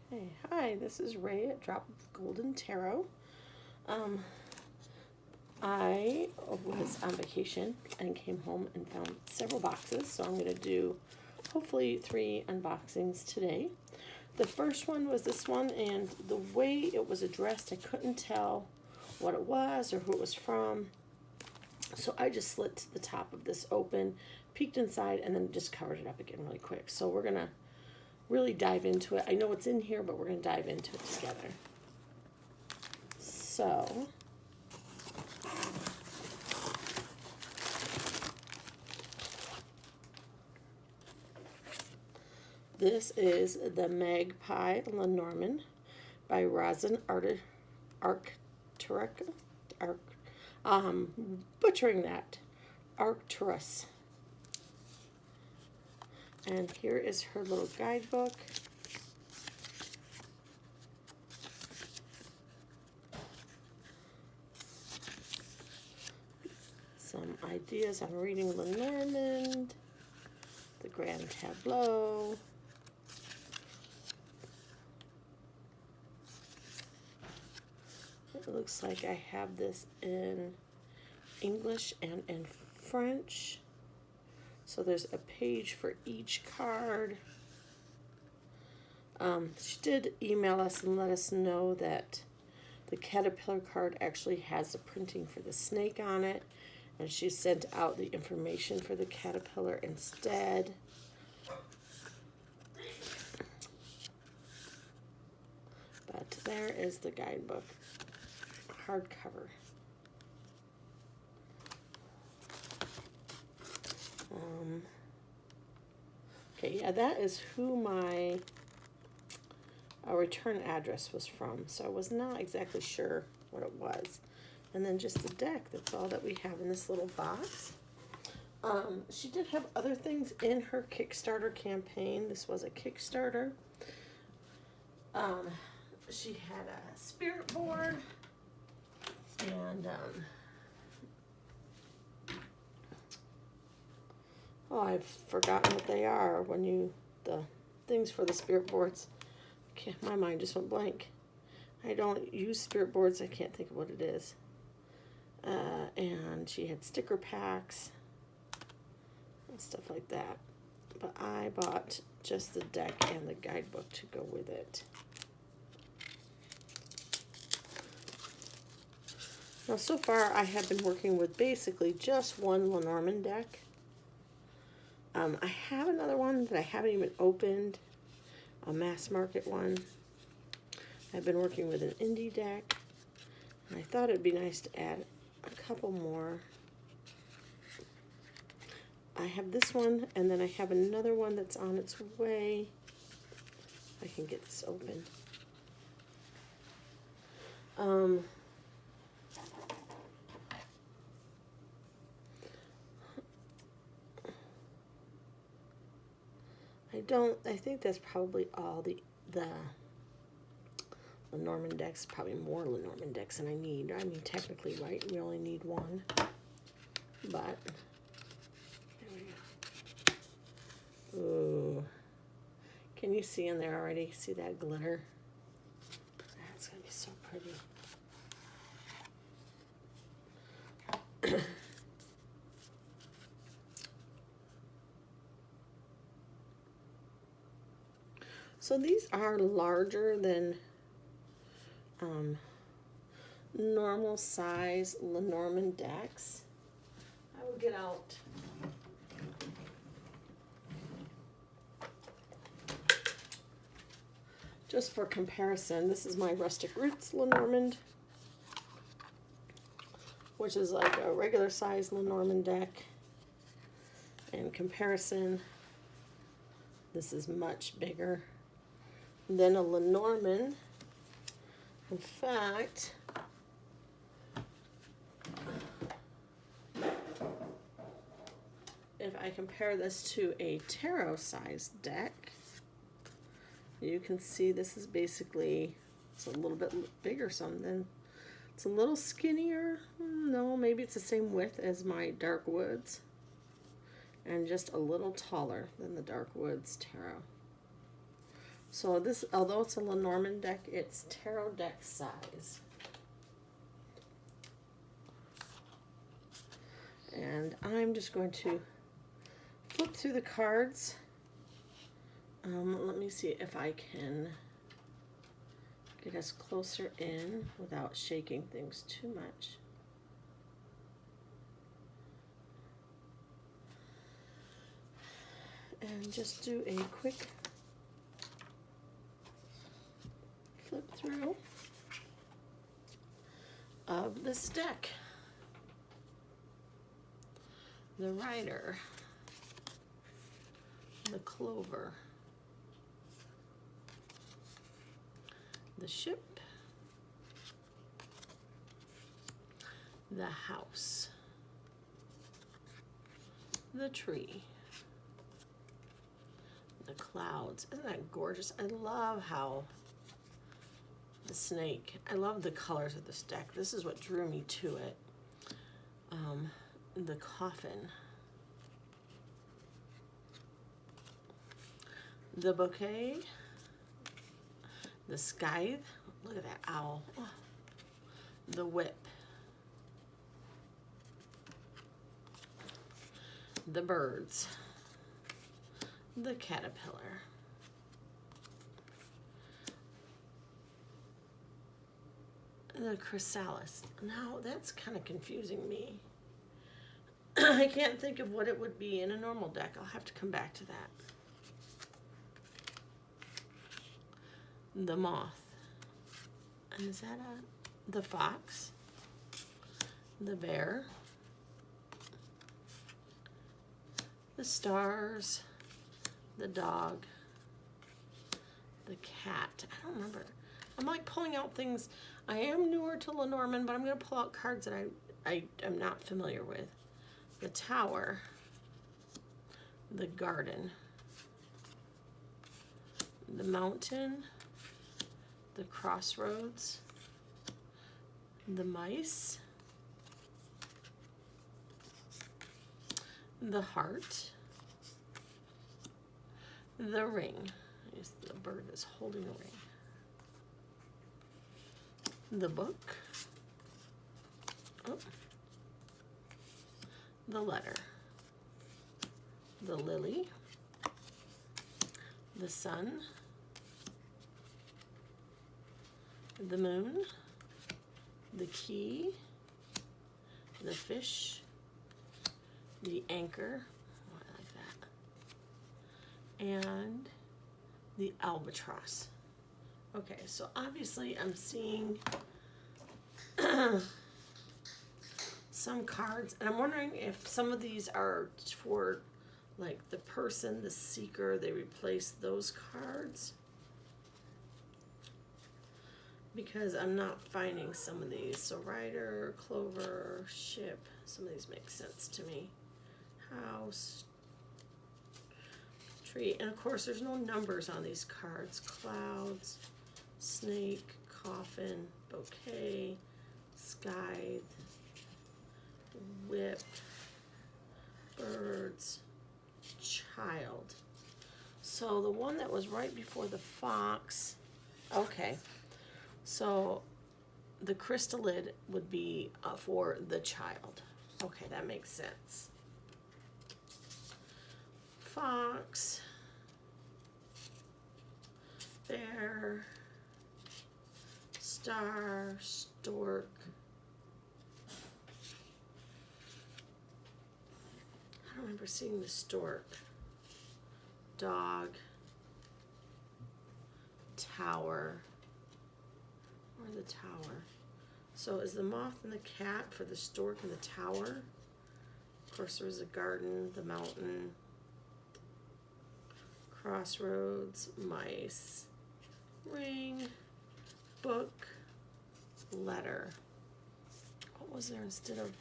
Hey, hi, this is Ray at Drop of Golden Tarot. Um, I was on vacation and came home and found several boxes, so I'm going to do hopefully 3 unboxings today. The first one was this one, and the way it was addressed, I couldn't tell what it was or who it was from. So I just slit the top of this open, peeked inside, and then just covered it up again really quick. So we're going to really dive into it. I know it's in here, but we're going to dive into it together. So, this is the Magpie Lenormand by Rozenn butchering that, Arcturus. And here is her little guidebook. Some ideas on reading Lenormand, the Grand Tableau. It looks like I have this in English and in French. So there's a page for each card. She did email us and let us know that the caterpillar card actually has the printing for the snake on it, and she sent out the information for the caterpillar instead. But there is the guidebook, hardcover. Okay, yeah, that is who my return address was from, so I was not exactly sure what it was. And then just the deck, that's all that we have in this little box. She did have other things in her Kickstarter campaign. This was a Kickstarter. She had a spirit board, and oh, I've forgotten what they are. When you, the things for the spirit boards, my mind just went blank. I don't use spirit boards. I can't think of what it is. And she had sticker packs and stuff like that. But I bought just the deck and the guidebook to go with it. Now, so far, I have been working with basically just one Lenormand deck. I have another one that I haven't even opened, a mass market one. I've been working with an indie deck, and I thought it'd be nice to add a couple more. I have this one, and then I have another one that's on its way. I can get this open. I think that's probably all the Lenormand decks, probably more Lenormand decks than I need. I mean, technically, right, we only need one, but there we go. Ooh, can you see in there already? See that glitter? That's gonna be so pretty. So these are larger than normal size Lenormand decks. I will get out just for comparison. This is my Rustic Roots Lenormand, which is like a regular size Lenormand deck. In comparison, this is much bigger than a Lenormand. In fact, if I compare this to a tarot sized deck, you can see this is basically, it's a little bit bigger something. It's a little skinnier. No, maybe it's the same width as my Dark Woods, and just a little taller than the Dark Woods Tarot. So this, although it's a Lenormand deck, it's tarot deck size. And I'm just going to flip through the cards. Let me see if I can get us closer in without shaking things too much. And just do a quick flip through of this deck. The Rider, the Clover, the Ship, the House, the Tree, the Clouds. Isn't that gorgeous? I love how the snake, I love the colors of this deck. This is what drew me to it. The Coffin, the Bouquet, the Scythe, look at that owl, oh. The Whip, the Birds, the Caterpillar, the Chrysalis. Now that's kind of confusing me. I can't think of what it would be in a normal deck. I'll have to come back to that. The Moth. And is that the Fox? The Bear. The Stars. The Dog. The Cat. I don't remember. I'm like pulling out things. I am newer to Lenormand, but I'm going to pull out cards that I am not familiar with. The Tower, the Garden, the Mountain, the Crossroads, the Mice, the Heart, the Ring. The bird is holding a ring. The Book. Oh. The Letter, the Lily, the Sun, the Moon, the Key, the Fish, the Anchor, oh, I like that, and the Albatross. Okay, so obviously I'm seeing some cards, and I'm wondering if some of these are for like the person, the seeker, they replace those cards, because I'm not finding some of these. So Rider, Clover, Ship, some of these make sense to me. House, Tree, and of course there's no numbers on these cards. Clouds, Snake, Coffin, Bouquet, Scythe, Whip, Birds, Child. So the one that was right before the Fox, okay, so the crystallid would be for the Child. Okay, that makes sense. Fox, Bear, Star, Stork. I don't remember seeing the Stork. Dog, Tower, or the Tower. So is the Moth and the Cat for the Stork and the Tower? Of course, there's a Garden, the Mountain, Crossroads, Mice, Ring, Book, Letter. What was there instead of?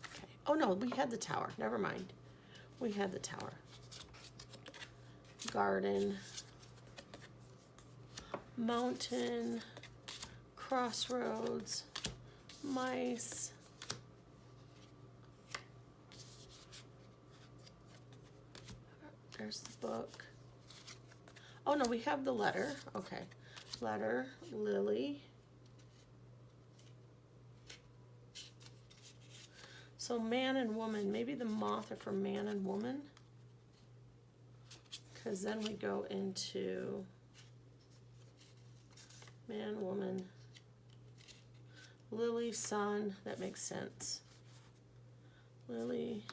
Okay. Oh no, we had the Tower. Never mind. We had the Tower. Garden, Mountain, Crossroads, Mice, there's the Book. Oh no, we have the letter. Okay. Letter, Lily. So man and woman. Maybe the moth are for man and woman. Because then we go into man, woman, Lily, sun. That makes sense. Lily,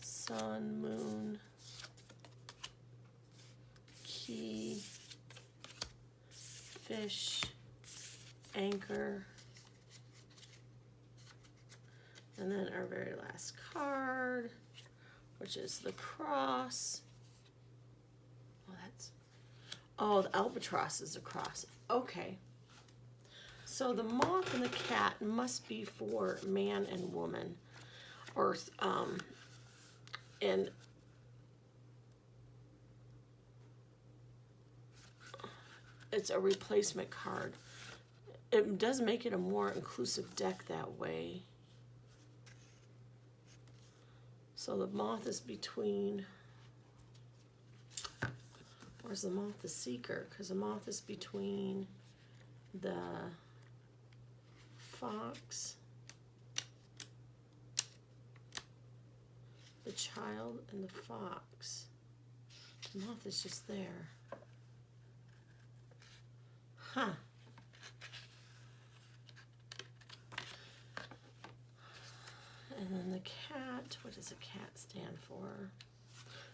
sun, moon, key, fish, anchor, and then our very last card, which is the cross. Oh, the albatross is a cross. Okay. So the moth and the cat must be for man and woman. Or, and it's a replacement card. It does make it a more inclusive deck that way. So the moth is between... Where's the moth, the seeker? Because the moth is between the fox, the child, and the fox. The moth is just there. Huh. And then the cat, what does a cat stand for?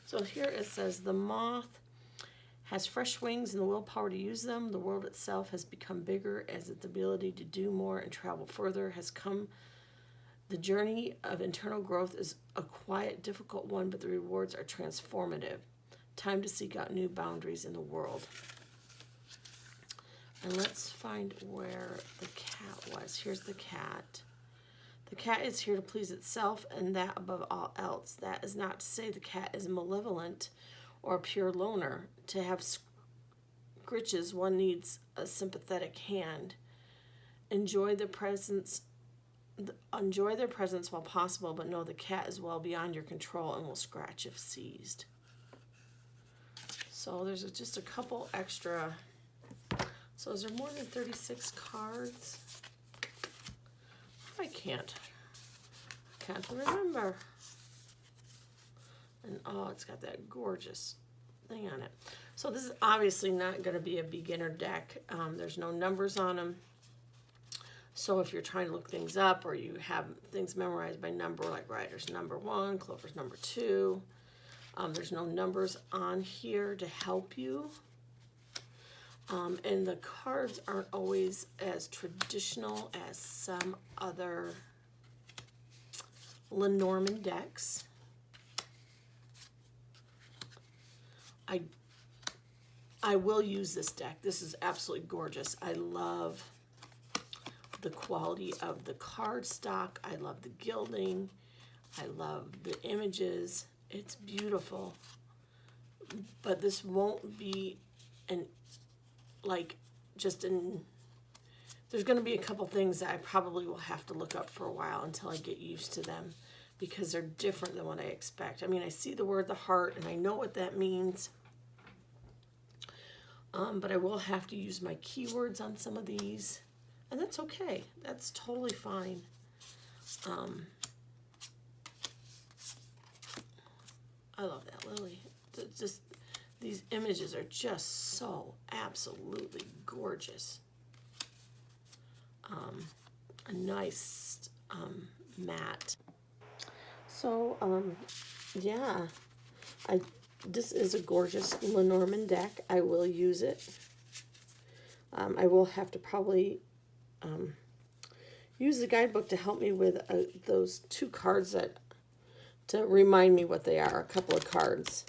So here it says the moth has fresh wings and the willpower to use them. The world itself has become bigger as its ability to do more and travel further has come. The journey of internal growth is a quiet, difficult one, but the rewards are transformative. Time to seek out new boundaries in the world. And let's find where the cat was. Here's the cat. The cat is here to please itself, and that above all else. That is not to say the cat is malevolent or a pure loner. To have scritches, one needs a sympathetic hand. Enjoy their presence while possible, but know the cat is well beyond your control and will scratch if seized. So there's just a couple extra. So is there more than 36 cards? I can't remember. And oh, it's got that gorgeous thing on it. So this is obviously not going to be a beginner deck. There's no numbers on them. So if you're trying to look things up or you have things memorized by number, like Ryder's number 1, Clover's number 2, there's no numbers on here to help you. And the cards aren't always as traditional as some other Lenormand decks. I will use this deck. This is absolutely gorgeous. I love the quality of the card stock. I love the gilding. I love the images. It's beautiful. But this won't be there's going to be a couple things that I probably will have to look up for a while until I get used to them, because they're different than what I expect. I mean, I see the word the heart and I know what that means. But I will have to use my keywords on some of these, and that's okay. That's totally fine. I love that lily. Just these images are just so absolutely gorgeous. A nice matte. So yeah, this is a gorgeous Lenormand deck. I will use it. I will have to probably use the guidebook to help me with those 2 cards to remind me what they are. A couple of cards.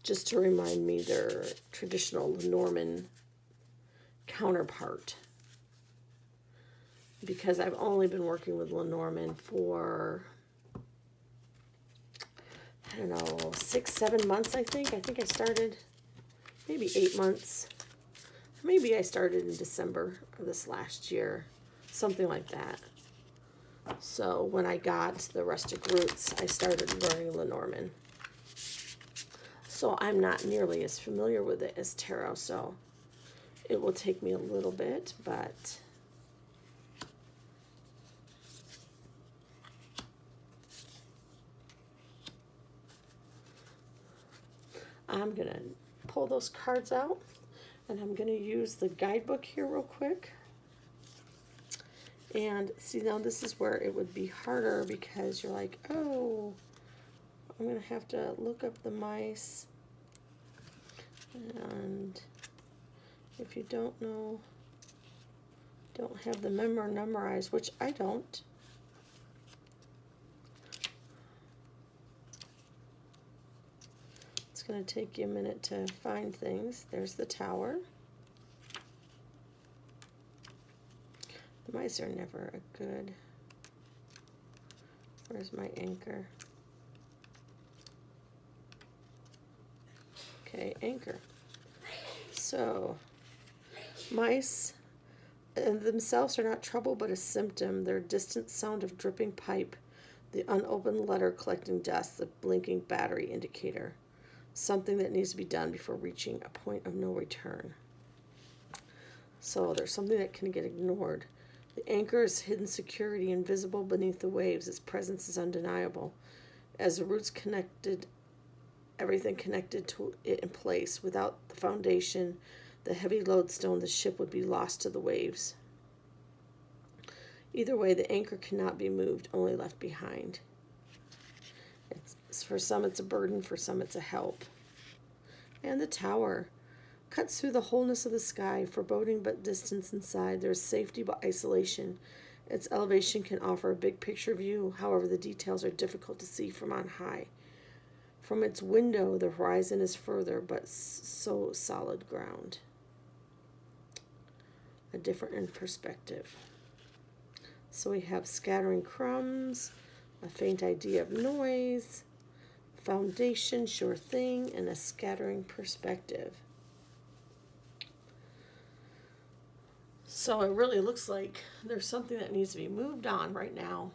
Just to remind me their traditional Lenormand counterpart. Because I've only been working with Lenormand for, I don't know, 6, 7 months, I think. I think I started maybe 8 months. Maybe I started in December of this last year. Something like that. So when I got the Rustic Roots, I started learning Lenormand. So I'm not nearly as familiar with it as tarot, so it will take me a little bit, but I'm going to pull those cards out, and I'm going to use the guidebook here real quick. And see, now this is where it would be harder because you're like, oh, I'm going to have to look up the mice. And if you don't know, don't have the memorized, which I don't. It's going to take you a minute to find things. There's the tower. The mice are never a good. Where's my anchor? Okay, anchor. So, mice themselves are not trouble but a symptom. Their distant sound of dripping pipe, the unopened letter collecting dust, the blinking battery indicator. Something that needs to be done before reaching a point of no return. So there's something that can get ignored. The anchor is hidden security, invisible beneath the waves. Its presence is undeniable. As the roots connected, everything connected to it in place. Without the foundation, the heavy lodestone, the ship would be lost to the waves. Either way, the anchor cannot be moved, only left behind. For some it's a burden, for some it's a help. And the tower cuts through the wholeness of the sky, foreboding but distance inside. There is safety but isolation. Its elevation can offer a big picture view, however the details are difficult to see from on high. From its window, the horizon is further, but so solid ground. A different in perspective. So we have scattering crumbs, a faint idea of noise, foundation, sure thing, and a scattering perspective. So it really looks like there's something that needs to be moved on right now.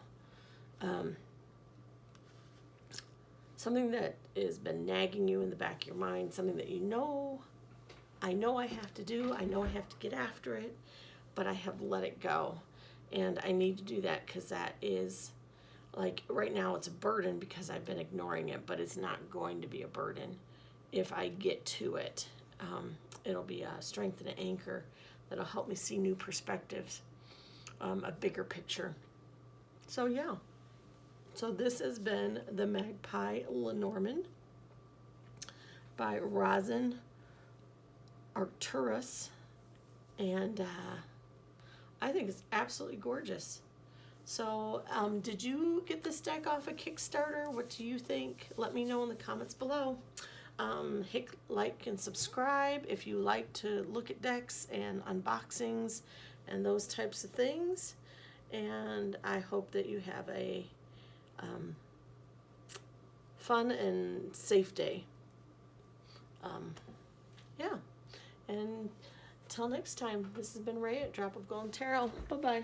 Something that has been nagging you in the back of your mind, something that I know I have to do, I know I have to get after it, but I have let it go. And I need to do that because that is, like, right now it's a burden because I've been ignoring it, but it's not going to be a burden if I get to it. It'll be a strength and an anchor that'll help me see new perspectives, a bigger picture. So, yeah. So this has been the Magpie Lenormand by Rozenn Arcturus, and I think it's absolutely gorgeous. So, did you get this deck off of Kickstarter? What do you think? Let me know in the comments below. Hit like and subscribe if you like to look at decks and unboxings and those types of things. And I hope that you have a fun and safe day. Yeah. And until next time, this has been Ray at Drop of Gold Tarot. Bye-bye.